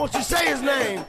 won't you say his name?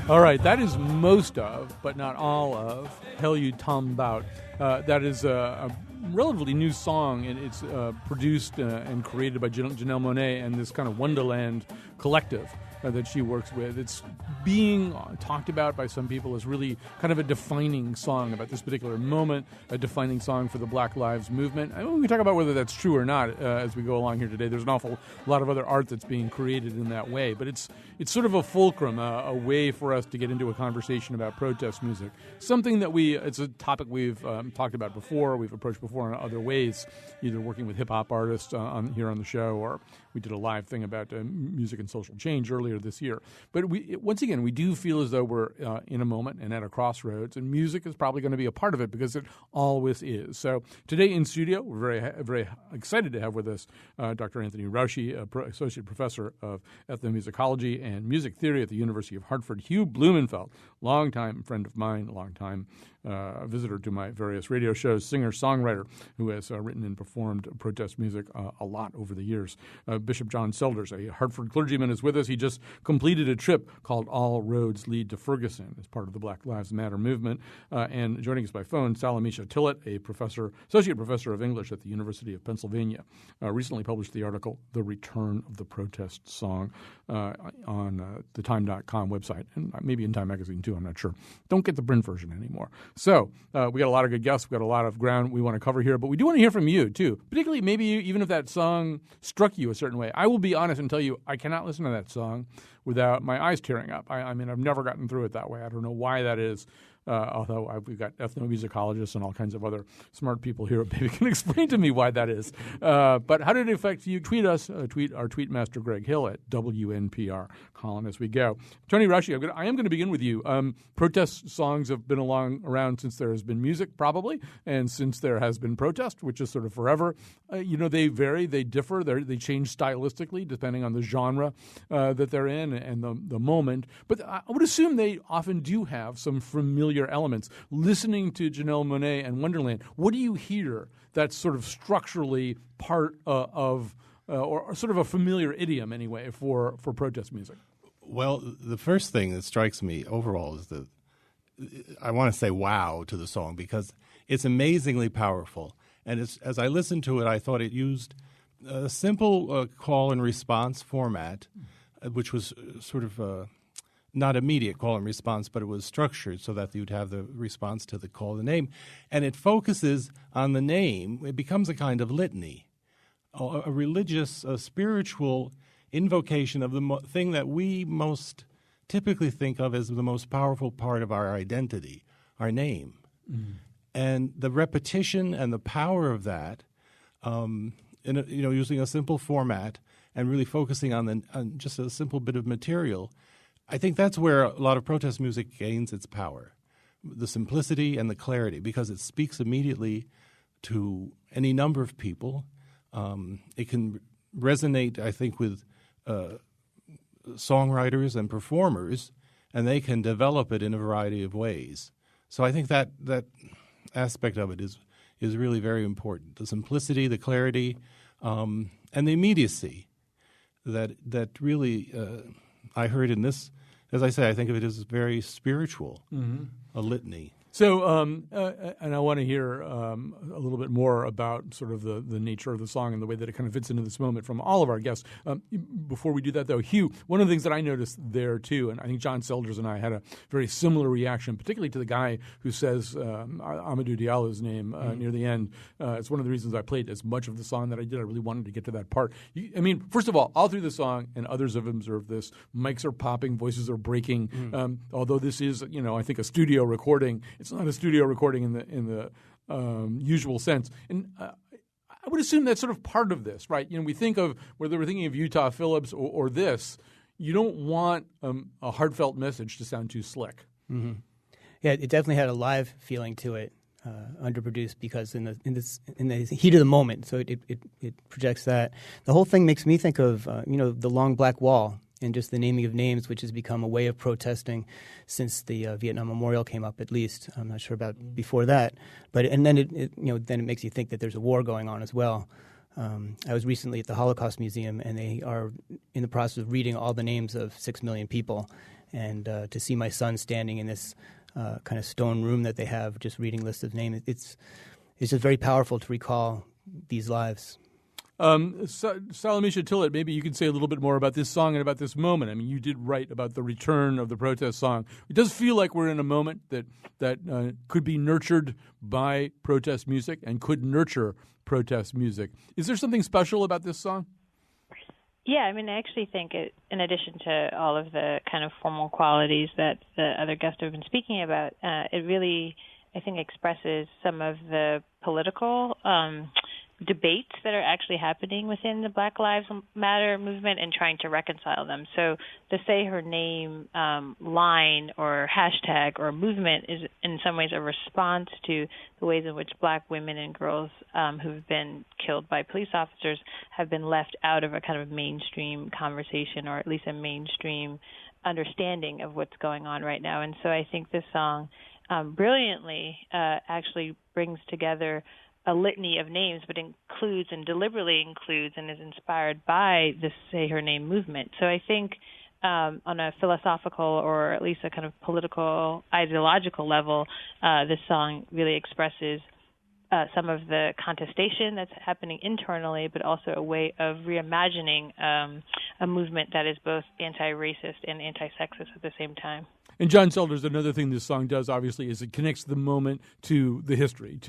All right, that is most of, but not all of, Hell You Tom Bout. That is a relatively new song, and it's produced and created by Janelle Monáe and this kind of Wonderland collective that she works with. It's being talked about by some people as really kind of a defining song about this particular moment, a defining song for the Black Lives Movement. I mean, we can talk about whether that's true or not as we go along here today. There's an awful lot of other art that's being created in that way, but it's sort of a fulcrum, a way for us to get into a conversation about protest music. Something that it's a topic we've talked about before, we've approached before in other ways, either working with hip-hop artists here on the show, or we did a live thing about music and social change earlier this year. But once again, we do feel as though we're in a moment and at a crossroads, and music is probably going to be a part of it because it always is. So today in studio, we're very, very excited to have with us Dr. Anthony Raushi, Associate Professor of Ethnomusicology and Music Theory at the University of Hartford. Hugh Blumenfeld, longtime friend of mine, longtime visitor to my various radio shows, singer-songwriter who has written and performed protest music a lot over the years. Bishop John Selders, a Hartford clergyman, is with us. He just completed a trip called All Roads Lead to Ferguson as part of the Black Lives Matter movement. And joining us by phone, Salamisha Tillett, a associate professor of English at the University of Pennsylvania, recently published the article "The Return of the Protest Song" on the Time.com website, and maybe in Time Magazine too, I'm not sure. Don't get the print version anymore. So we got a lot of good guests. We got a lot of ground we want to cover here, but we do want to hear from you too, particularly maybe even if that song struck you a certain way. I will be honest and tell you I cannot listen to that song without my eyes tearing up. I mean, I've never gotten through it that way. I don't know why that is. Although we've got ethnomusicologists and all kinds of other smart people here, maybe can explain to me why that is. But how did it affect you? Tweet us, tweet our tweet master Greg Hill at WNPR Colin as we go. Tony Rashi, I am going to begin with you. Protest songs have been around since there has been music, probably, and since there has been protest, which is sort of forever. They vary, they differ, they change stylistically depending on the genre that they're in and the moment. But I would assume they often do have some familiar elements. Listening to Janelle Monáe and Wonderland, what do you hear that's sort of structurally part of or sort of a familiar idiom anyway for protest music? Well, the first thing that strikes me overall is I want to say wow to the song because it's amazingly powerful. And as I listened to it, I thought it used a simple call and response format, which was sort of not immediate call and response, but it was structured so that you'd have the response to the call to name. And it focuses on the name. It becomes a kind of litany, a religious, a spiritual invocation of the thing that we most typically think of as the most powerful part of our identity, our name. Mm. And the repetition and the power of that, using a simple format and really focusing on just a simple bit of material, I think that's where a lot of protest music gains its power, the simplicity and the clarity, because it speaks immediately to any number of people. It can resonate, I think, with songwriters and performers, and they can develop it in a variety of ways. So I think that aspect of it is really very important. The simplicity, the clarity, and the immediacy that really I heard in this. As I say, I think of it as very spiritual, a litany. So, and I want to hear a little bit more about sort of the nature of the song and the way that it kind of fits into this moment from all of our guests. Before we do that, though, Hugh, one of the things that I noticed there, too, and I think John Selders and I had a very similar reaction, particularly to the guy who says Amadou Diallo's name near the end. It's one of the reasons I played as much of the song that I did. I really wanted to get to that part. First of all through the song, and others have observed this, mics are popping, voices are breaking. Although this is, I think, a studio recording, it's not a studio recording in the usual sense. And I would assume that's sort of part of this, right? We think of, whether we're thinking of Utah Phillips or this, you don't want a heartfelt message to sound too slick. Mm-hmm. Yeah, it definitely had a live feeling to it, underproduced because in the heat of the moment. So it projects that. The whole thing makes me think of the Long Black Wall and just the naming of names, which has become a way of protesting since the Vietnam Memorial came up. At least I'm not sure about before that, then it makes you think that there's a war going on as well. I was recently at the Holocaust Museum, and they are in the process of reading all the names of 6 million people, and to see my son standing in this kind of stone room that they have, just reading lists of names, it's just very powerful to recall these lives. Salamisha Tillett, maybe you could say a little bit more about this song and about this moment. I mean, you did write about the return of the protest song. It does feel like we're in a moment that could be nurtured by protest music and could nurture protest music. Is there something special about this song? Yeah, I actually think it, in addition to all of the kind of formal qualities that the other guests have been speaking about, it really, I think, expresses some of the political debates that are actually happening within the Black Lives Matter movement and trying to reconcile them. So the Say Her Name line or hashtag or movement is in some ways a response to the ways in which Black women and girls who've been killed by police officers have been left out of a kind of mainstream conversation, or at least a mainstream understanding of what's going on right now. And so I think this song brilliantly actually brings together a litany of names, but deliberately includes and is inspired by the Say Her Name movement. So I think on a philosophical or at least a kind of political, ideological level, this song really expresses some of the contestation that's happening internally, but also a way of reimagining a movement that is both anti-racist and anti-sexist at the same time. And John Selders, another thing this song does, obviously, is it connects the moment to the history.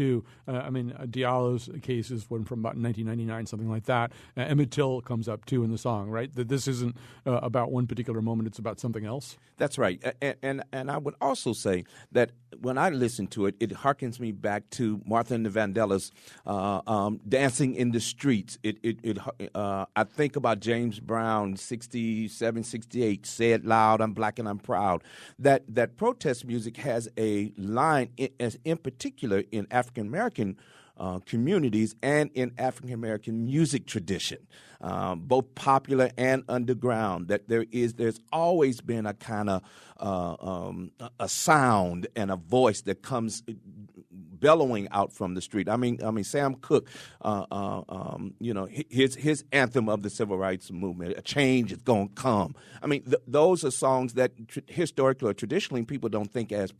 Diallo's case is one from about 1999, something like that. Emmett Till comes up, too, in the song, right? That this isn't about one particular moment, it's about something else. That's right. And I would also say that when I listen to it, it harkens me back to Martha and the Vandellas dancing in the streets. I think about James Brown, 67, 68, Say It Loud, I'm Black and I'm Proud. That protest music has a line, in particular in African-American communities and in African-American music tradition, both popular and underground, that there's always been a kind of a sound and a voice that comes bellowing out from the street. I mean, Sam Cooke, his anthem of the civil rights movement, "A Change Is Gonna Come." I mean, those are songs that historically or traditionally people don't think as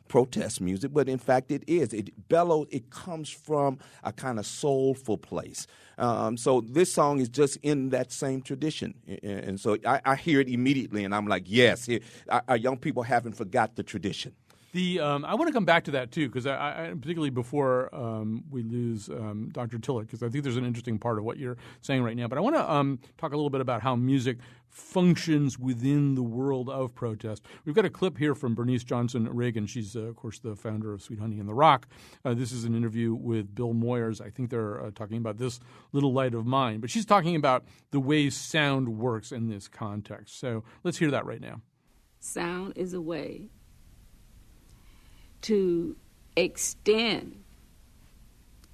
protest music, but in fact it is. It bellows. It comes from a kind of soulful place. So this song is just in that same tradition, and so I hear it immediately, and I'm like, yes, our young people haven't forgot the tradition. I want to come back to that, too, because I particularly before we lose Dr. Tiller, because I think there's an interesting part of what you're saying right now. But I want to talk a little bit about how music functions within the world of protest. We've got a clip here from Bernice Johnson Reagan. She's, of course, the founder of Sweet Honey in the Rock. This is an interview with Bill Moyers. I think they're talking about This Little Light of Mine. But she's talking about the way sound works in this context. So let's hear that right now. Sound is a way to extend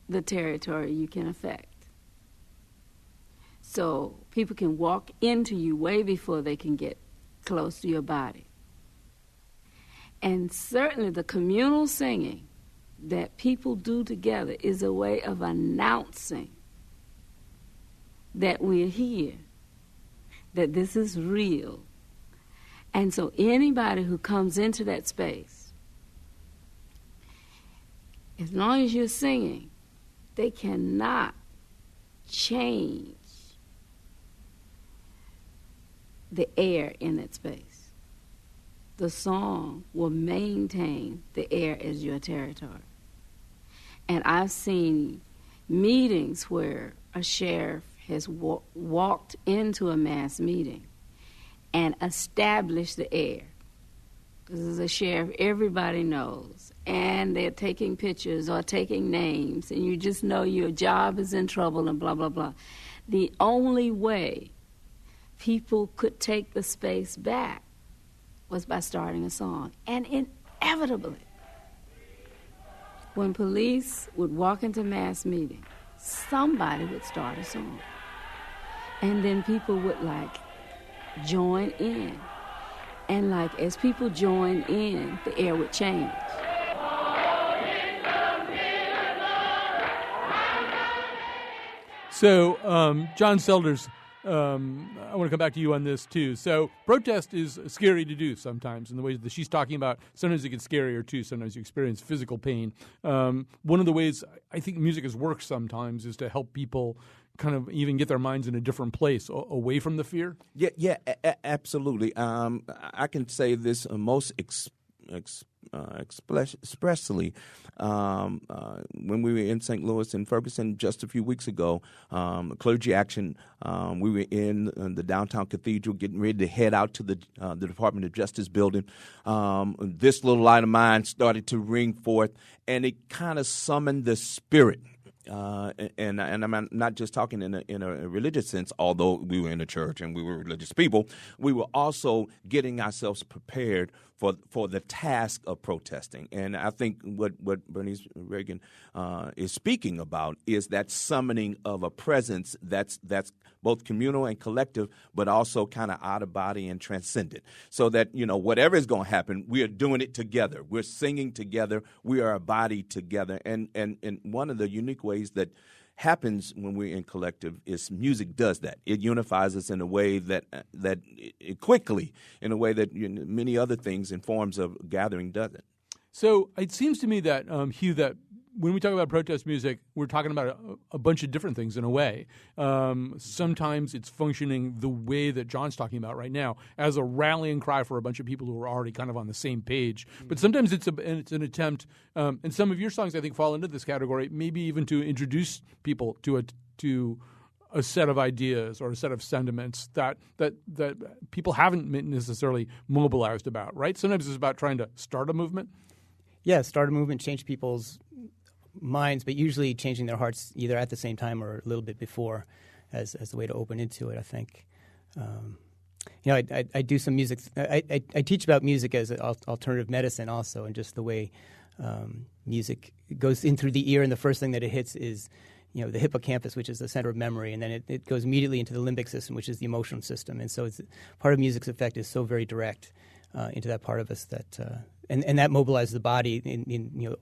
the territory you can affect. So people can walk into you way before they can get close to your body. And certainly the communal singing that people do together is a way of announcing that we're here, that this is real. And so anybody who comes into that space, as long as you're singing, they cannot change the air in that space. The song will maintain the air as your territory. And I've seen meetings where a sheriff has walked into a mass meeting and established the air. Because as a sheriff, everybody knows. And they're taking pictures or taking names, and you just know your job is in trouble and blah, blah, blah. The only way people could take the space back was by starting a song. And inevitably, when police would walk into mass meetings, somebody would start a song. And then people would, join in. And, as people joined in, the air would change. So, John Selders, I want to come back to you on this, too. So protest is scary to do sometimes in the ways that she's talking about. Sometimes it gets scarier, too. Sometimes you experience physical pain. One of the ways I think music has worked sometimes is to help people kind of even get their minds in a different place, away from the fear. Yeah, absolutely. I can say this most expressly when we were in St. Louis and Ferguson just a few weeks ago, Clergy Action. We were in the downtown cathedral getting ready to head out to the Department of Justice building. This Little Light of Mine started to ring forth, and it kind of summoned the spirit. And I'm not just talking in a religious sense, although we were in a church and we were religious people. We were also getting ourselves prepared for the task of protesting. And I think what Bernice Reagan is speaking about is that summoning of a presence that's both communal and collective, but also kind of out of body and transcendent. So that, whatever is going to happen, we are doing it together. We're singing together. We are a body together. And one of the unique ways that happens when we're in collective is music does that. It unifies us in a way that quickly, in a way that many other things in forms of gathering doesn't. So it seems to me that, Hugh, that when we talk about protest music, we're talking about a bunch of different things in a way. Sometimes it's functioning the way that John's talking about right now, as a rallying cry for a bunch of people who are already kind of on the same page. But sometimes it's an attempt, and some of your songs I think fall into this category, maybe even to introduce people to a set of ideas or a set of sentiments that people haven't necessarily mobilized about, right? Sometimes it's about trying to start a movement. Yeah, start a movement, change people's minds, but usually changing their hearts either at the same time or a little bit before as the way to open into it, I think. I do some music. I teach about music as an alternative medicine also, and just the way music goes in through the ear, and the first thing that it hits is the hippocampus, which is the center of memory, and then it goes immediately into the limbic system, which is the emotional system. And so it's part of music's effect is so very direct into that part of us that and that mobilizes the body in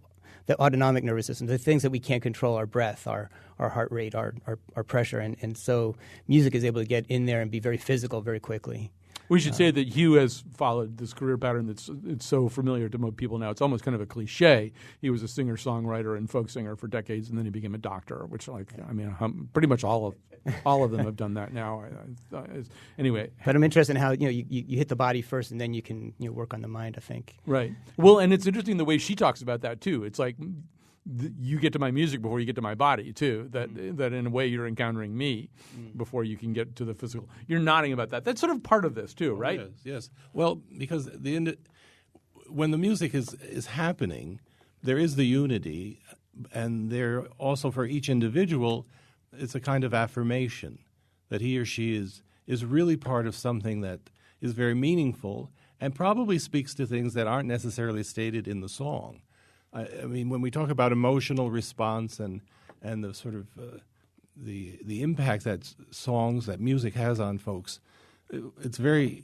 the autonomic nervous system, the things that we can't control, our breath, our heart rate, our pressure, and so music is able to get in there and be very physical very quickly. We should say that Hugh has followed this career pattern it's so familiar to most people now. It's almost kind of a cliche. He was a singer-songwriter and folk singer for decades, and then he became a doctor, which, pretty much all of them have done that now. Anyway. But I'm interested in how you hit the body first, and then you can work on the mind, I think. Right. Well, and it's interesting the way she talks about that, too. It's like you get to my music before you get to my body, too, that in a way you're encountering me before you can get to the physical. You're nodding about that. That's sort of part of this, too, right? Yes. Well, because when the music is happening, there is the unity, and there also for each individual, it's a kind of affirmation that he or she is really part of something that is very meaningful and probably speaks to things that aren't necessarily stated in the song. I mean, when we talk about emotional response and the sort of the impact that music has on folks, it's really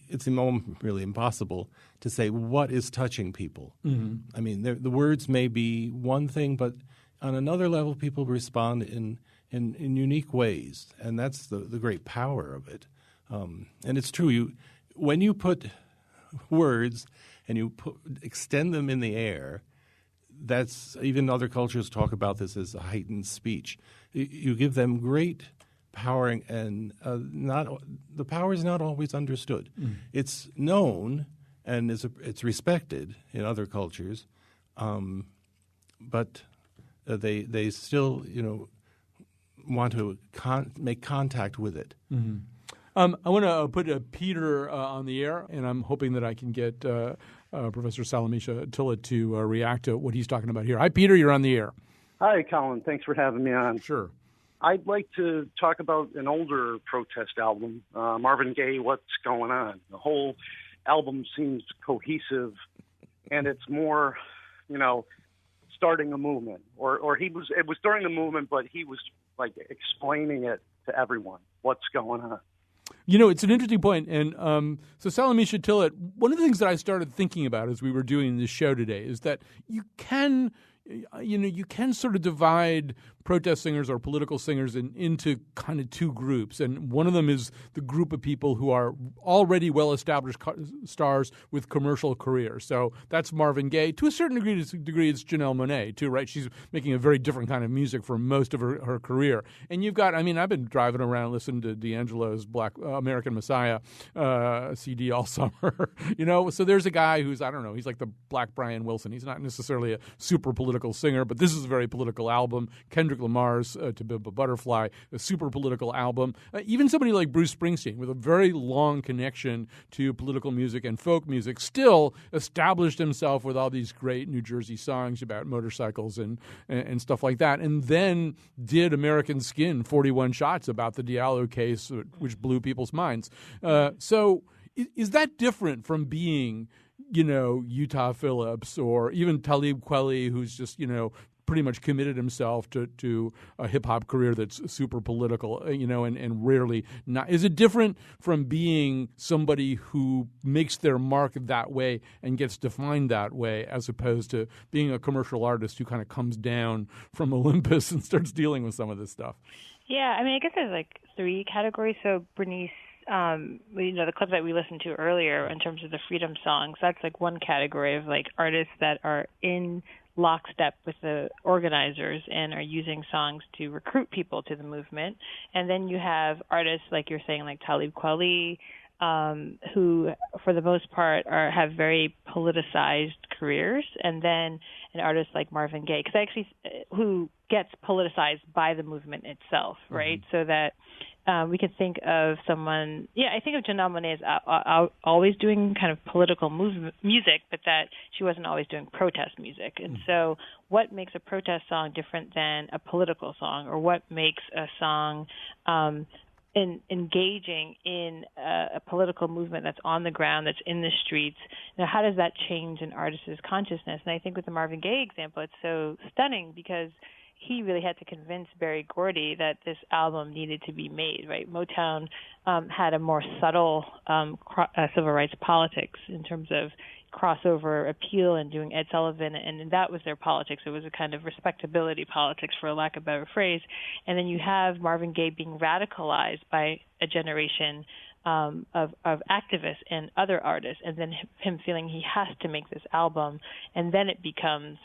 impossible to say what is touching people. Mm-hmm. I mean, the words may be one thing, but on another level, people respond in unique ways, and that's the great power of it. And it's true. When you put words and you extend them in the air. That's even other cultures talk about this as a heightened speech. You give them great power, and the power is not always understood. It's known and it's respected in other cultures, but they still want to make contact with it. Mm-hmm. I want to put Peter on the air, and I'm hoping that I can get Professor Salamisha Tillett to react to what he's talking about here. Hi, Peter. You're on the air. Hi, Colin. Thanks for having me on. Sure. I'd like to talk about an older protest album, Marvin Gaye, What's Going On. The whole album seems cohesive, and it's more, starting a movement. Or it was during the movement, but he was like explaining it to everyone, what's going on. It's an interesting point. And so Salamisha Tillett, one of the things that I started thinking about as we were doing this show today is that you can sort of divide protest singers or political singers into kind of two groups. And one of them is the group of people who are already well-established stars with commercial careers. So that's Marvin Gaye. To a certain degree, it's Janelle Monáe, too, right? She's making a very different kind of music for most of her career. And you've got, I've been driving around listening to D'Angelo's Black American Messiah CD all summer. So there's a guy who's, he's like the Black Brian Wilson. He's not necessarily a super political singer, but this is a very political album. Kendrick Lamar's To Pimp a Butterfly, a super political album. Even somebody like Bruce Springsteen, with a very long connection to political music and folk music, still established himself with all these great New Jersey songs about motorcycles and stuff like that, and then did American Skin, 41 Shots, about the Diallo case, which blew people's minds. So is that different from being Utah Phillips or even Talib Kweli, who's just, pretty much committed himself to a hip hop career that's super political, and rarely not. Is it different from being somebody who makes their mark that way and gets defined that way, as opposed to being a commercial artist who kind of comes down from Olympus and starts dealing with some of this stuff? Yeah, I mean, I guess there's like three categories. So Bernice, the clip that we listened to earlier in terms of the freedom songs, that's like one category of like artists that are in lockstep with the organizers and are using songs to recruit people to the movement. And then you have artists like you're saying, like Talib Kweli, who for the most part have very politicized careers, and then an artist like Marvin Gaye, who gets politicized by the movement itself, right? Mm-hmm. So that we could think of someone, I think of Janelle Monáe as always doing kind of political music, but that she wasn't always doing protest music. And so what makes a protest song different than a political song, or what makes a song engaging in a political movement that's on the ground, that's in the streets? Now, how does that change an artist's consciousness? And I think with the Marvin Gaye example, it's so stunning because he really had to convince Berry Gordy that this album needed to be made, right? Motown had a more subtle civil rights politics in terms of crossover appeal and doing Ed Sullivan, and that was their politics. It was a kind of respectability politics, for lack of a better phrase. And then you have Marvin Gaye being radicalized by a generation of activists and other artists, and then him feeling he has to make this album, and then it becomes,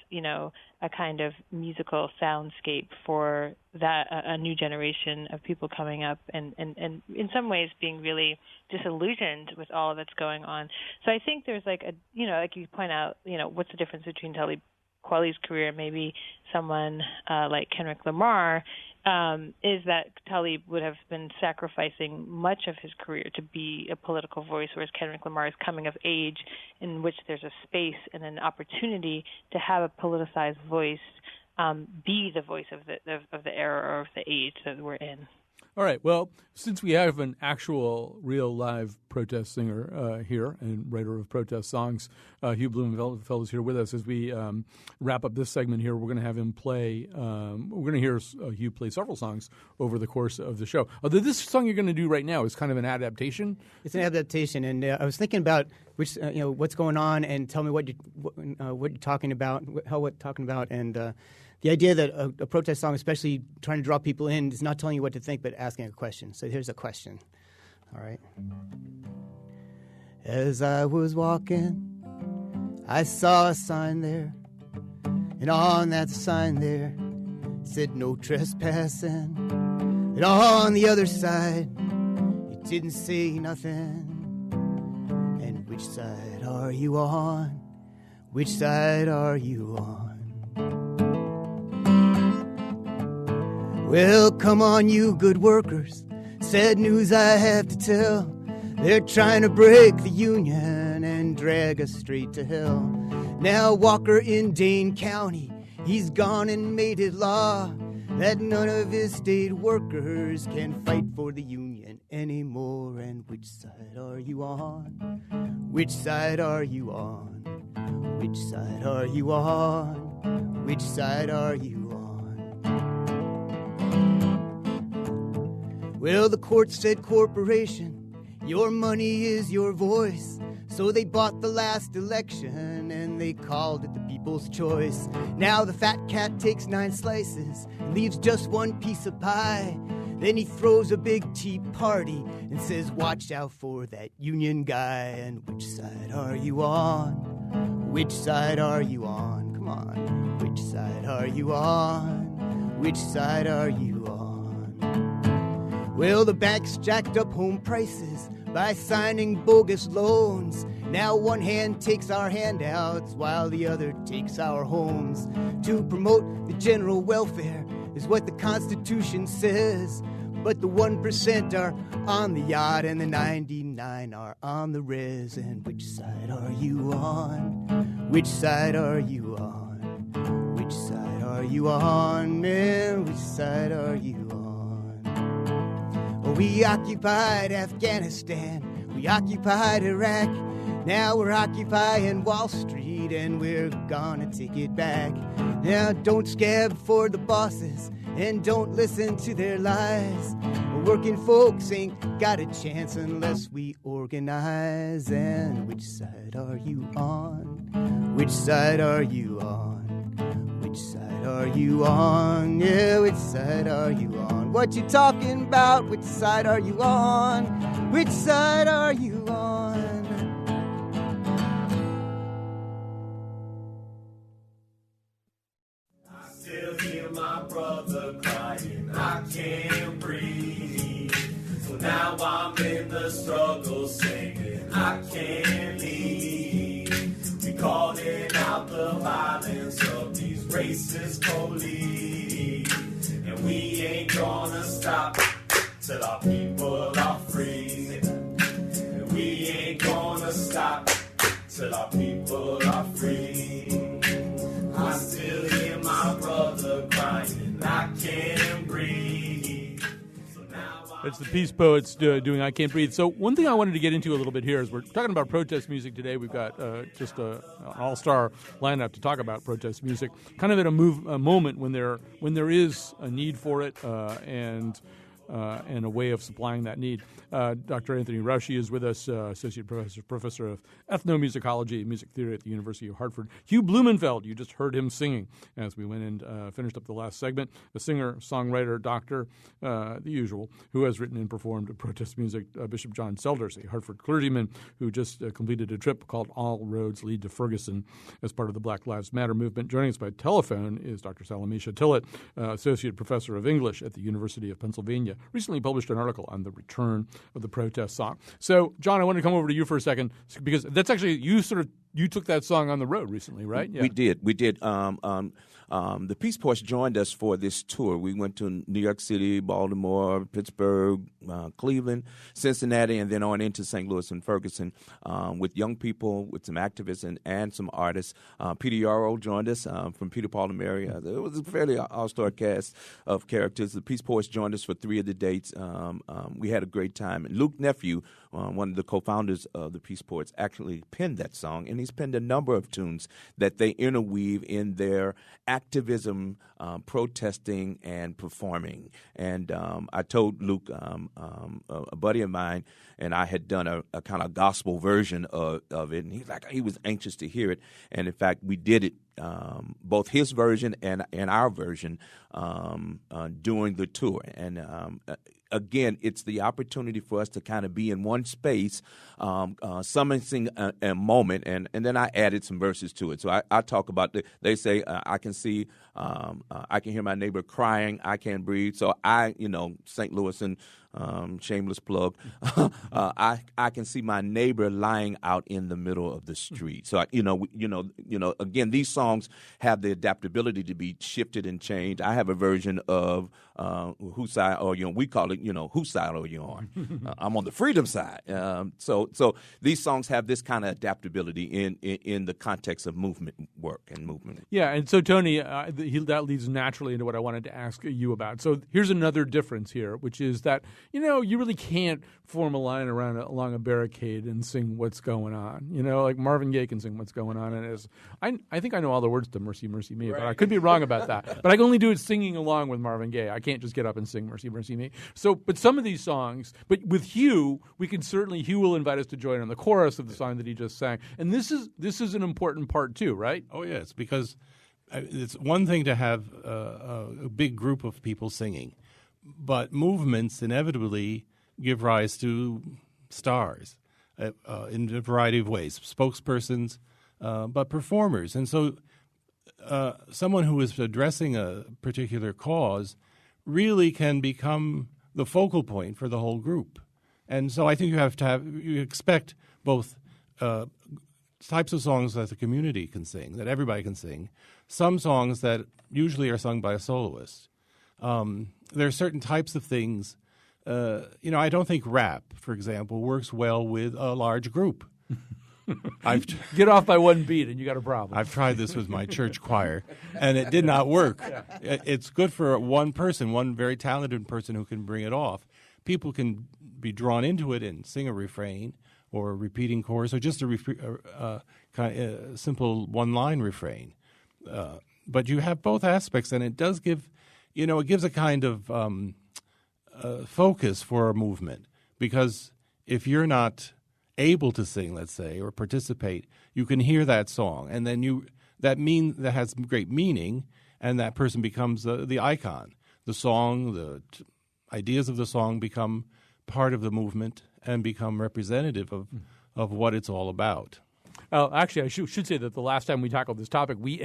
a kind of musical soundscape for that a new generation of people coming up, and in some ways being really disillusioned with all that's going on. So I think there's like like you point out, what's the difference between Talib Kweli's career and maybe someone like Kendrick Lamar, is that Talib would have been sacrificing much of his career to be a political voice, whereas Kendrick Lamar is coming of age in which there's a space and an opportunity to have a politicized voice be the voice of the era or of the age that we're in. All right. Well, since we have an actual, real, live protest singer here and writer of protest songs, Hugh Blumenfeld is here with us. As we wrap up this segment here, we're going to have him play. We're going to hear Hugh play several songs over the course of the show. Although this song you're going to do right now is kind of an adaptation. It's an adaptation, and I was thinking about which what's going on, and tell me what you're talking about, and. The idea that a protest song, especially trying to draw people in, is not telling you what to think, but asking a question. So here's a question. All right. As I was walking, I saw a sign there, and on that sign there said no trespassing. And on the other side, it didn't say nothing. And which side are you on? Which side are you on? Well, come on, you good workers. Sad news I have to tell. They're trying to break the union and drag us straight to hell. Now Walker in Dane County, he's gone and made it law that none of his state workers can fight for the union anymore. And which side are you on? Which side are you on? Which side are you on? Which side are you on? Well, the court said, corporation, your money is your voice. So they bought the last election and they called it the People's Choice. Now the fat cat takes 9 slices and leaves just one piece of pie. Then he throws a big tea party and says, watch out for that union guy. And which side are you on? Which side are you on? Come on. Which side are you on? Which side are you on? Well, the banks jacked up home prices by signing bogus loans. Now one hand takes our handouts while the other takes our homes. To promote the general welfare is what the Constitution says. But the 1% are on the yacht and the 99 are on the res. And which side are you on? Which side are you on? Which side are you on, man? Which side are you on? We occupied Afghanistan, we occupied Iraq, now we're occupying Wall Street paid and we're gonna take it back. Now don't scab for the bosses and don't listen to their lies. Working folks ain't got a chance unless we organize. And which side are you on? Which side are you on? Which side are you on? Yeah, which side are you on? What you talking about? Which side are you on? Which side are you on? I still hear my brother crying, I can't breathe. So now I'm in the struggle singing, I can't leave. We calling out the violence of these racist police. And we ain't gonna stop till our people are free. And we ain't gonna stop till our people are free. I still hear my brother crying, I can't breathe. So now It's the Peace Poets doing I Can't Breathe. So one thing I wanted to get into a little bit here is we're talking about protest music today. We've got just an all-star lineup to talk about protest music, kind of at a moment when there is a need for it and a way of supplying that need. Dr. Anthony Raushi is with us, Associate Professor of Ethnomusicology and Music Theory at the University of Hartford. Hugh Blumenfeld, you just heard him singing as we went and finished up the last segment. The singer, songwriter, doctor, the usual, who has written and performed protest music. Bishop John Selders, a Hartford clergyman who just completed a trip called All Roads Lead to Ferguson as part of the Black Lives Matter movement. Joining us by telephone is Dr. Salamisha Tillett, Associate Professor of English at the University of Pennsylvania. Recently published an article on the return of the protest song. So, John, I want to come over to you for a second because that's actually you took that song on the road recently, right? Yeah. We did. The Peace Poets joined us for this tour. We went to New York City, Baltimore, Pittsburgh, Cleveland, Cincinnati, and then on into St. Louis and Ferguson with young people, with some activists and some artists. Peter Yarrow joined us from Peter, Paul, and Mary. It was a fairly all-star cast of characters. The Peace Poets joined us for 3 of the dates. We had a great time. And Luke Nephew, one of the co-founders of the Peace Poets, actually penned that song, and he's penned a number of tunes that they interweave in their activism, protesting, and performing. And I told Luke, a buddy of mine, and I had done a kind of gospel version of it, and he was anxious to hear it. And in fact, we did it, both his version and our version, during the tour. And again, it's the opportunity for us to kind of be in one space, summoning a moment, and then I added some verses to it. So I talk about, they say, I can see, I can hear my neighbor crying, I can't breathe. So St. Louis and shameless plug, I can see my neighbor lying out in the middle of the street. So again, these songs have the adaptability to be shifted and changed. I have a version of whose side are you on? We call it, whose side are you on? I'm on the freedom side. So these songs have this kind of adaptability in the context of movement work and movement. Yeah, and so Tony, that leads naturally into what I wanted to ask you about. So here's another difference here, which is that you really can't form a line along a barricade and sing what's going on. Like Marvin Gaye can sing what's going on, and I think I know all the words to Mercy, Mercy Me, right. But I could be wrong about that. But I can only do it singing along with Marvin Gaye. I can't just get up and sing Mercy, Mercy Me. So, but some of these songs, but with Hugh, Hugh will invite us to join on the chorus of the song that he just sang, and this is an important part too, right? Oh yes, because it's one thing to have a big group of people singing, but movements inevitably give rise to stars in a variety of ways, spokespersons, but performers. And so someone who is addressing a particular cause really can become the focal point for the whole group. And so I think you expect both types of songs that the community can sing, that everybody can sing, some songs that usually are sung by a soloist. There are certain types of things. I don't think rap, for example, works well with a large group. Get off by one beat and you got a problem. I've tried this with my church choir, and it did not work. Yeah. It's good for one person, one very talented person who can bring it off. People can be drawn into it and sing a refrain, or a repeating chorus, or just a simple one-line refrain. But you have both aspects, and it does give, it gives a kind of focus for a movement. Because if you're not able to sing, let's say, or participate, you can hear that song, and then that has great meaning, and that person becomes the icon. The song, the ideas of the song become part of the movement and become representative of what it's all about. Actually, I should say that the last time we tackled this topic, we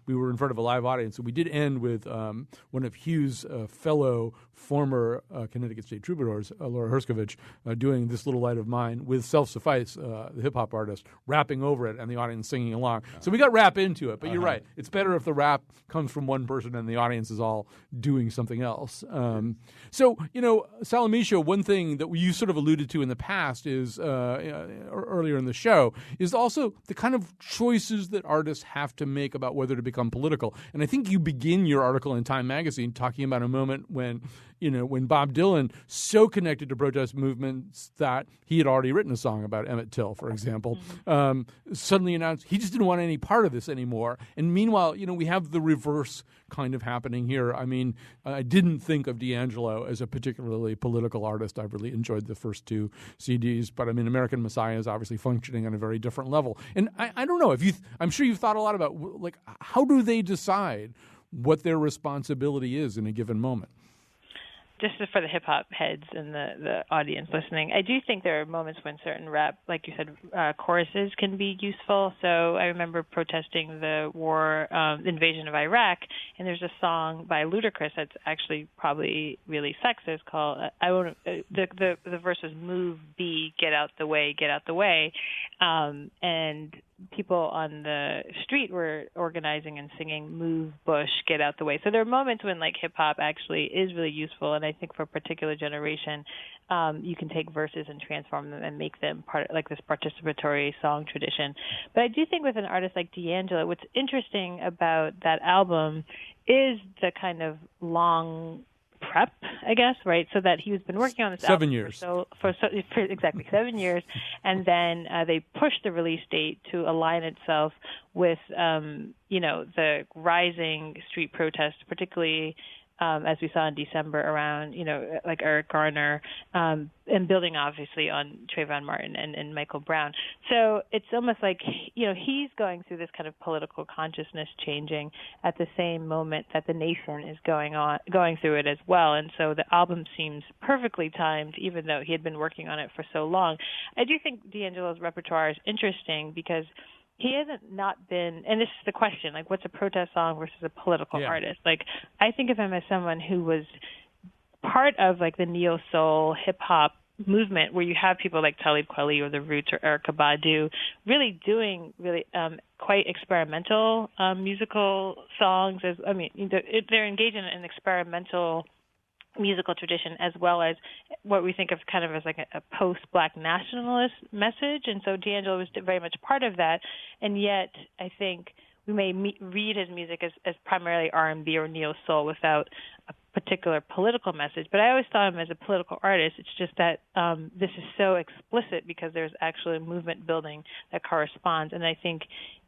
were in front of a live audience, and we did end with one of Hugh's fellow former Connecticut State Troubadours, Laura Herskovich, doing This Little Light of Mine with Self-Suffice, the hip-hop artist, rapping over it and the audience singing along. So we got rap into it, but you're right. It's better if the rap comes from one person and the audience is all doing something else. Salamisha, one thing that you sort of alluded to in the past is, earlier in the show, is also the kind of choices that artists have to make about whether to become political. And I think you begin your article in Time magazine talking about a moment when Bob Dylan, so connected to protest movements that he had already written a song about Emmett Till, for example, suddenly announced he just didn't want any part of this anymore. And meanwhile, we have the reverse kind of happening here. I mean, I didn't think of D'Angelo as a particularly political artist. I really enjoyed the first two CDs, but I mean, American Messiah is obviously functioning on a very different level. And I don't know, I'm sure you've thought a lot about, like, how do they decide what their responsibility is in a given moment? Just for the hip-hop heads and the audience listening, I do think there are moments when certain rap, like you said, choruses can be useful. So I remember protesting the war, invasion of Iraq, and there's a song by Ludacris that's actually probably really sexist called, the verse is "Move, B, get out the way," and people on the street were organizing and singing "Move, Bush, get out the way." So there are moments when hip hop actually is really useful, and I think for a particular generation, you can take verses and transform them and make them part like this participatory song tradition. But I do think with an artist like D'Angelo, what's interesting about that album is the kind of long prep, I guess, right? So that he's been working on this 7 years. For exactly 7 years, and then they pushed the release date to align itself with, the rising street protests, particularly as we saw in December around, like Eric Garner, and building obviously on Trayvon Martin and Michael Brown. So it's almost like, he's going through this kind of political consciousness changing at the same moment that the nation is going through it as well. And so the album seems perfectly timed, even though he had been working on it for so long. I do think D'Angelo's repertoire is interesting because he hasn't not been, and this is the question, like, what's a protest song versus a political artist? Like, I think of him as someone who was part of, like, the neo-soul hip-hop movement where you have people like Talib Kweli or The Roots or Erykah Badu really doing quite experimental musical songs. They're engaged in an experimental musical tradition as well as what we think of kind of as like a post-Black nationalist message. And so D'Angelo was very much part of that. And yet I think we may read his music as primarily R&B or neo-soul without a particular political message. But I always thought of him as a political artist. It's just that this is so explicit because there's actually a movement building that corresponds. And I think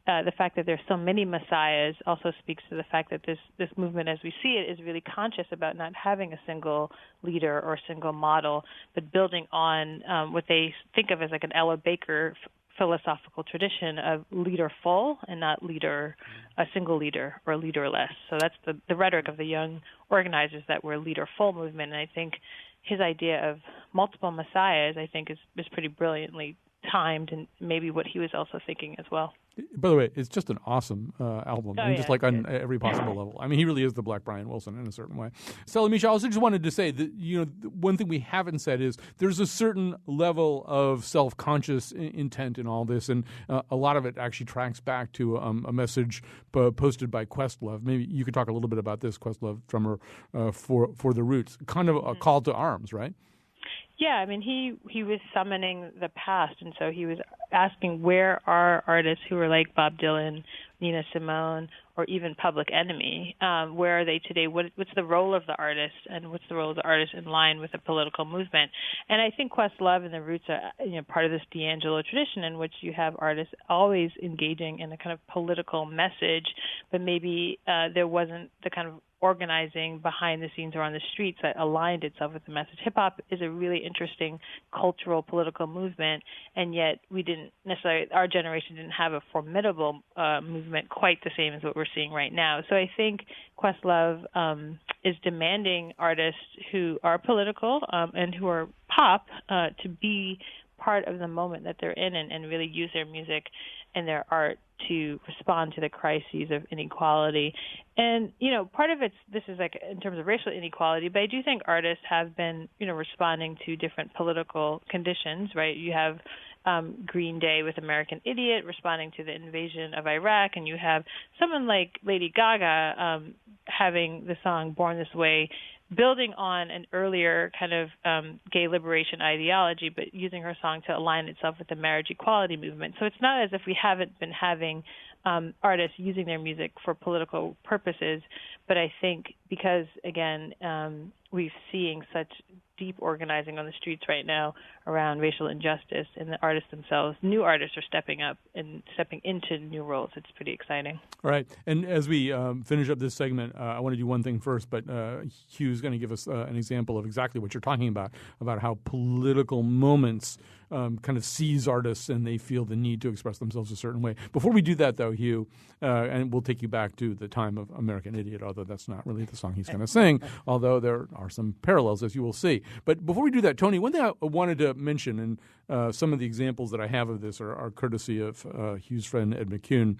the fact that there's so many messiahs also speaks to the fact that this movement, as we see it, is really conscious about not having a single leader or single model, but building on what they think of as like an Ella Baker philosophical tradition of leaderful and not a single leader or leaderless. So that's the rhetoric of the young organizers that we're a leaderful movement. And I think his idea of multiple messiahs, I think, is pretty brilliantly timed and maybe what he was also thinking as well. By the way, it's just an awesome album, on every possible level. I mean, he really is the Black Brian Wilson in a certain way. Salamisha, I also just wanted to say that, one thing we haven't said is there's a certain level of self-conscious intent in all this, and a lot of it actually tracks back to a message posted by Questlove. Maybe you could talk a little bit about this, Questlove, drummer for The Roots. Kind of a call to arms, right? Yeah, I mean, he was summoning the past, and so he was asking where are artists who are like Bob Dylan, Nina Simone, or even Public Enemy, where are they today? What's the role of the artist, and what's the role of the artist in line with a political movement? And I think Questlove and the Roots are part of this D'Angelo tradition in which you have artists always engaging in a kind of political message, but maybe there wasn't the kind of organizing behind the scenes or on the streets that aligned itself with the message. Hip-hop is a really interesting cultural, political movement, and yet we didn't necessarily, our generation didn't have a formidable movement quite the same as what we're seeing right now. So I think Questlove is demanding artists who are political and who are pop to be part of the moment that they're in and really use their music and their art to respond to the crises of inequality. And, part of this is like in terms of racial inequality, but I do think artists have been, responding to different political conditions, right? You have Green Day with American Idiot responding to the invasion of Iraq, and you have someone like Lady Gaga having the song Born This Way, building on an earlier kind of gay liberation ideology, but using her song to align itself with the marriage equality movement. So it's not as if we haven't been having artists using their music for political purposes, but I think because, again, we're seeing such deep organizing on the streets right now around racial injustice, and the artists themselves, new artists are stepping up and stepping into new roles. It's pretty exciting. All right. And as we finish up this segment, I want to do one thing first, but Hugh's going to give us an example of exactly what you're talking about how political moments kind of seize artists and they feel the need to express themselves a certain way. Before we do that, though, Hugh, and we'll take you back to the time of American Idiot, although that's not really the song he's going to sing, although there are some parallels, as you will see. But before we do that, Tony, one thing I wanted to mention, and some of the examples that I have of this are courtesy of Hugh's friend Ed McCune.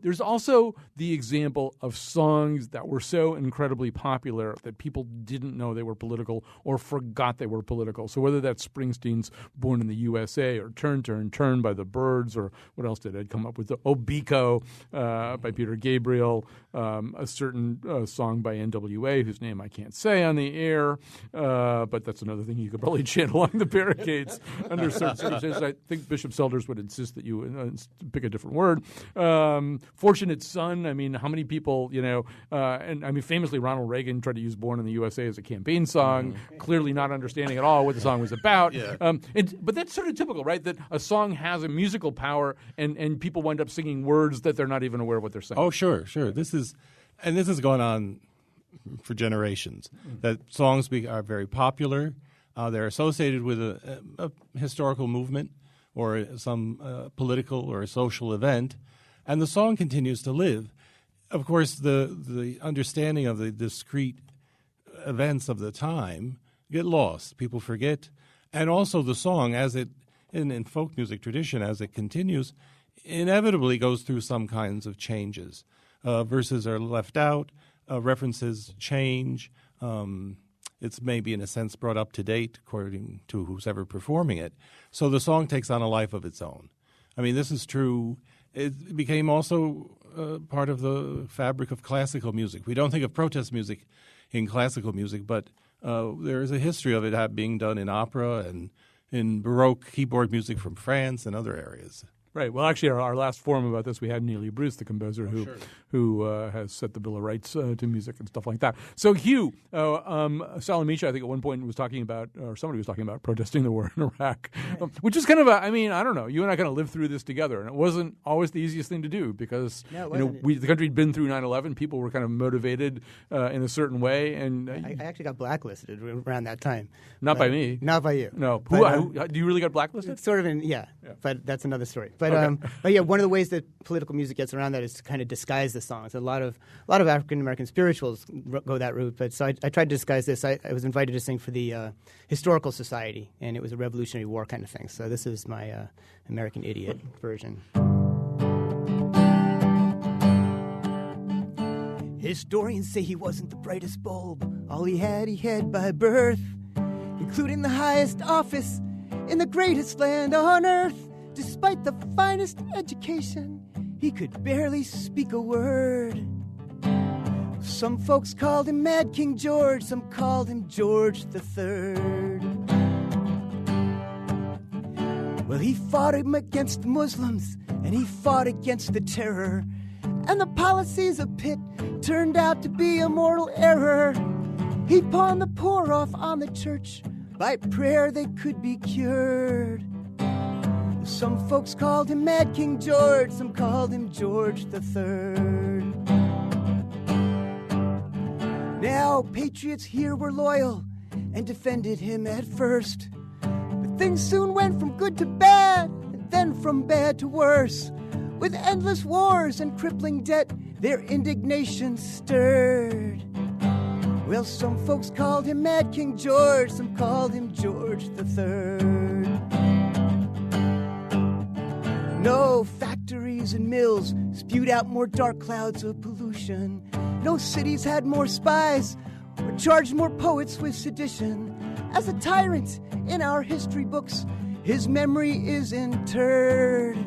There's also the example of songs that were so incredibly popular that people didn't know they were political or forgot they were political. So whether that's Springsteen's Born in the USA or Turn, Turn, Turn by the Byrds, or what else did Ed come up with? Obiko by Peter Gabriel, a certain song by NWA whose name I can't say on the air, but that's another thing you could probably chant along the barricades under certain circumstances. I think Bishop Selders would insist that you pick a different word. Fortunate Son, how many people, famously Ronald Reagan tried to use Born in the USA as a campaign song, clearly not understanding at all what the song was about. Yeah. But that's sort of typical, right, that a song has a musical power and people wind up singing words that they're not even aware of what they're saying. Oh, sure. This has gone on for generations, that songs are very popular. They're associated with a historical movement or some political or social event, and the song continues to live. Of course, the understanding of the discrete events of the time get lost. People forget. And also the song, as it in folk music tradition, as it continues, inevitably goes through some kinds of changes. Verses are left out, references change. It's maybe in a sense brought up to date according to who's ever performing it. So the song takes on a life of its own. This is true. It became also part of the fabric of classical music. We don't think of protest music in classical music, but there is a history of it being done in opera and in Baroque keyboard music from France and other areas. Right. Well, actually, our last forum about this, we had Neely Bruce, the composer, who has set the Bill of Rights to music and stuff like that. So, Hugh, Salamisha, I think at one point was talking about, or somebody was talking about protesting the war in Iraq, which is kind of I don't know. You and I kind of lived through this together, and it wasn't always the easiest thing to do because the country had been through 9/11. People were kind of motivated in a certain way, and I actually got blacklisted around that time. Not by me. Not by you. No. Do you really got blacklisted? Sort of, yeah. But that's another story. But yeah, one of the ways that political music gets around that is to kind of disguise the songs. A lot of African American spirituals go that route. But so I tried to disguise this. I was invited to sing for the Historical Society, and it was a Revolutionary War kind of thing. So this is my American Idiot version. Historians say he wasn't the brightest bulb. All he had by birth, including the highest office in the greatest land on earth. Despite the finest education, he could barely speak a word. Some folks called him Mad King George, some called him George III. Well, he fought him against the Muslims, and he fought against the terror. And the policies of Pitt turned out to be a mortal error. He pawned the poor off on the church. By prayer they could be cured. Some folks called him Mad King George, some called him George III. Now, patriots here were loyal and defended him at first. But things soon went from good to bad, and then from bad to worse. With endless wars and crippling debt, their indignation stirred. Well, some folks called him Mad King George, some called him George III. No factories and mills spewed out more dark clouds of pollution. No cities had more spies or charged more poets with sedition. As a tyrant in our history books, his memory is interred.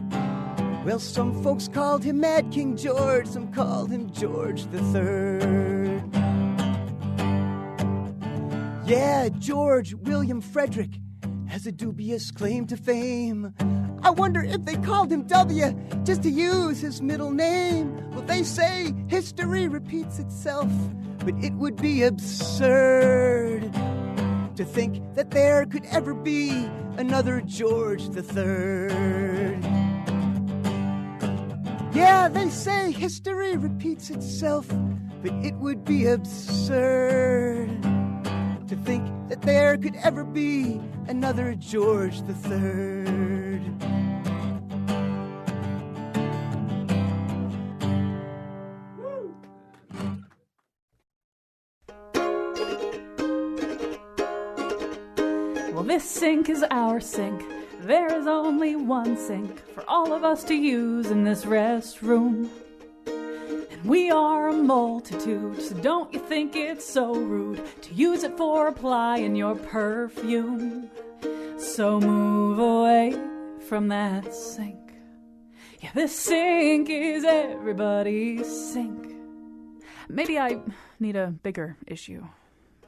Well, some folks called him Mad King George, some called him George III. Yeah, George William Frederick has a dubious claim to fame. I wonder if they called him W just to use his middle name. Well, they say history repeats itself, but it would be absurd to think that there could ever be another George III. Yeah, they say history repeats itself, but it would be absurd to think that there could ever be another George III. Well, this sink is our sink. There is only one sink for all of us to use in this restroom. And we are a multitude, so don't you think it's so rude to use it for applying your perfume. So move away from that sink. Yeah, this sink is everybody's sink. Maybe I need a bigger issue.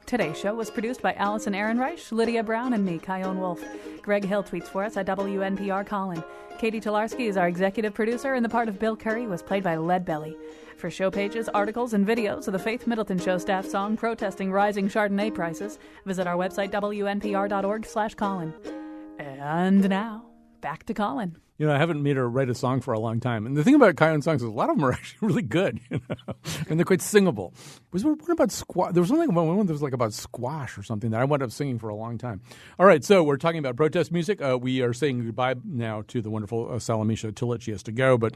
Today's show was produced by Allison Ehrenreich, Lydia Brown, and me, Kyone Wolf. Greg Hill tweets for us at WNPR Colin. Katie Tolarski is our executive producer, and the part of Bill Curry was played by Leadbelly. For show pages, articles, and videos of the Faith Middleton Show staff song protesting rising Chardonnay prices, visit our website, WNPR.org/Colin. And now, back to Colin. You know, I haven't made her write a song for a long time. And the thing about Kyone songs is a lot of them are actually really good, you know? And they're quite singable. Was there one about squash? There was something about one that was like about squash or something that I wound up singing for a long time. All right, so we're talking about protest music. We are saying goodbye now to the wonderful Salamisha Tillett. She has to go, but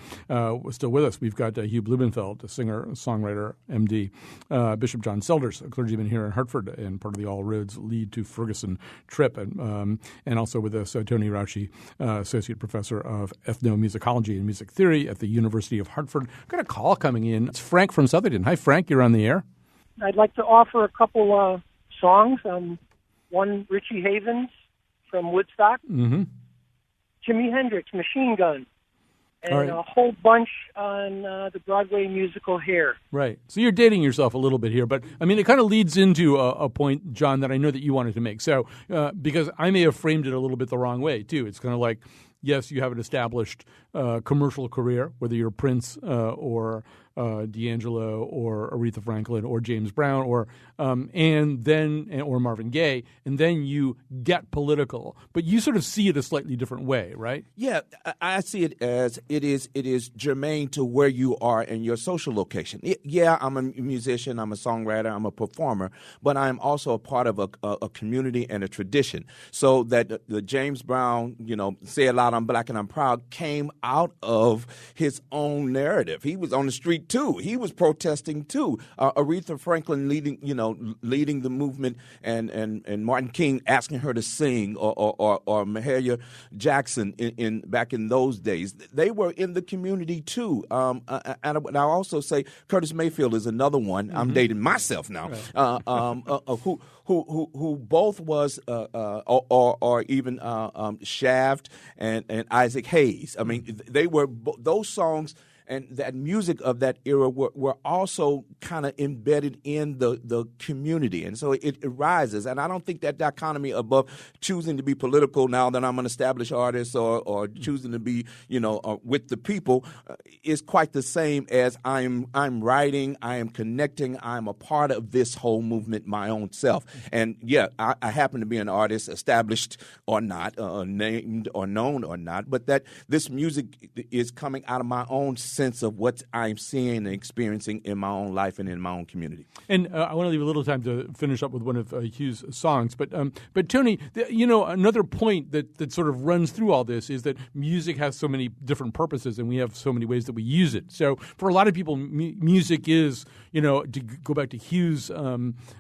still with us. We've got Hugh Blumenfeld, a singer, songwriter, MD, Bishop John Selders, a clergyman here in Hartford and part of the All Roads Lead to Ferguson trip, and also with us Tony Rauchi, associate professor of ethnomusicology and music theory at the University of Hartford. I've got a call coming in. It's Frank from Southerton. Hi, Frank. You're on the air. I'd like to offer a couple songs. One, Richie Havens from Woodstock. Mm-hmm. Jimi Hendrix, Machine Gun. And right. A whole bunch on the Broadway musical Hair. Right. So you're dating yourself a little bit here, but I mean, it kind of leads into a point, John, that I know that you wanted to make. So because I may have framed it a little bit the wrong way, too. It's kind of like, yes, you have an established commercial career, whether you're Prince or D'Angelo or Aretha Franklin or James Brown or Marvin Gaye, and then you get political. But you sort of see it a slightly different way, right? Yeah, I see it as it is germane to where you are in your social location. Yeah, I'm a musician, I'm a songwriter, I'm a performer, but I'm also a part of a community and a tradition. So that the James Brown, Say It Loud, I'm Black and I'm Proud, came out of his own narrative. He was on the street too. He was protesting too. Aretha Franklin leading the movement, and Martin King asking her to sing, or Mahalia Jackson in back in those days. They were in the community too. And I'll also say Curtis Mayfield is another one. Mm-hmm. I'm dating myself now. Right. Who both was or even Shaft and Isaac Hayes. I mean, they were those songs. and that music of that era were also kind of embedded in the community. And so it rises. And I don't think that dichotomy above choosing to be political now that I'm an established artist or choosing to be, with the people is quite the same as I'm writing, I am connecting, I'm a part of this whole movement my own self. And yeah, I happen to be an artist, established or not, named or known or not, but that this music is coming out of my own sense of what I'm seeing and experiencing in my own life and in my own community. And I want to leave a little time to finish up with one of Hugh's songs. But Tony, another point that sort of runs through all this is that music has so many different purposes, and we have so many ways that we use it. So for a lot of people, music is, to go back to Hugh's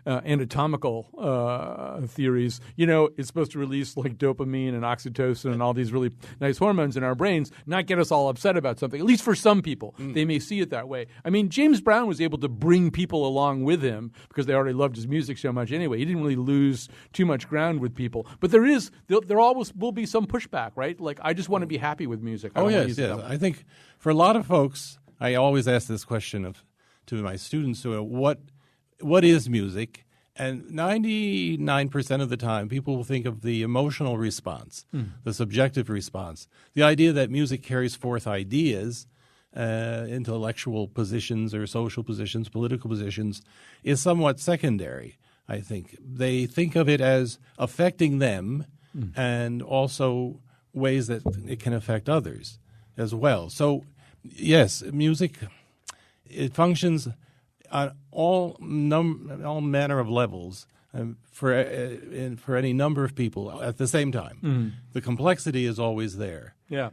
anatomical theories, it's supposed to release like dopamine and oxytocin and all these really nice hormones in our brains, not get us all upset about something. At least for some people, they may see it that way. I mean, James Brown was able to bring people along with him because they already loved his music so much anyway. He didn't really lose too much ground with people. But there always will be some pushback, right? Like, I just want to be happy with music. Yes. I think for a lot of folks, I always ask this question to my students, what is music? And 99% of the time, people will think of the emotional response, the subjective response, the idea that music carries forth ideas, intellectual positions or social positions, political positions, is somewhat secondary, I think. They think of it as affecting them and also ways that it can affect others as well. So, yes, music, it functions on all manner of levels for any number of people at the same time. The complexity is always there. Yeah,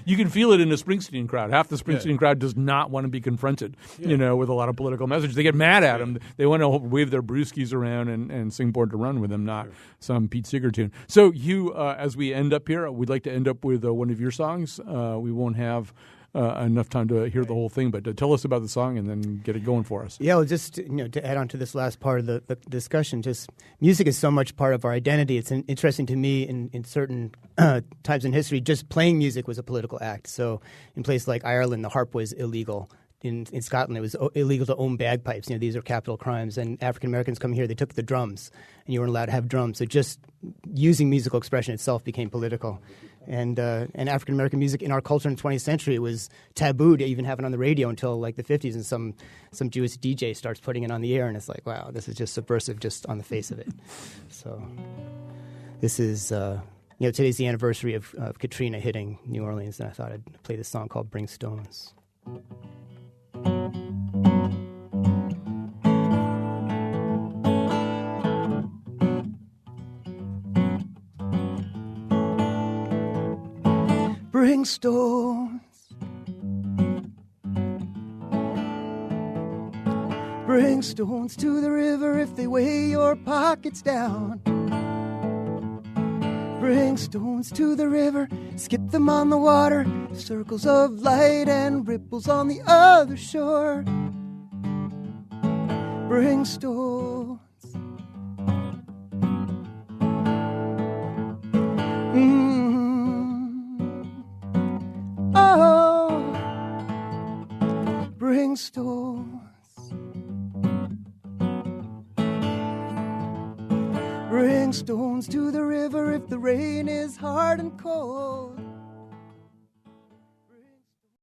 you can feel it in a Springsteen crowd. Half the Springsteen crowd does not want to be confronted, with a lot of political messages. They get mad at him. They want to wave their brewskis around and sing Born to Run with him, not some Pete Seeger tune. So, Hugh, as we end up here, we'd like to end up with one of your songs. We won't have enough time to hear the whole thing, but tell us about the song and then get it going for us. Yeah, well, just to add on to this last part of the discussion, just music is so much part of our identity. It's interesting to me in certain times in history, just playing music was a political act. So in places like Ireland, the harp was illegal. In Scotland, it was illegal to own bagpipes. These are capital crimes. And African Americans come here, they took the drums, and you weren't allowed to have drums. So just using musical expression itself became political. And African American music in our culture in the 20th century, it was taboo to even have it on the radio until like the 50s, and some Jewish DJ starts putting it on the air, and it's like, wow, this is just subversive just on the face of it. So this is today's the anniversary of Katrina hitting New Orleans, and I thought I'd play this song called "Bring Stones." Bring stones, bring stones to the river if they weigh your pockets down. Bring stones to the river, skip them on the water, circles of light and ripples on the other shore. Bring stones. Oh, bring stones. Bring stones to the river if the rain is hard and cold.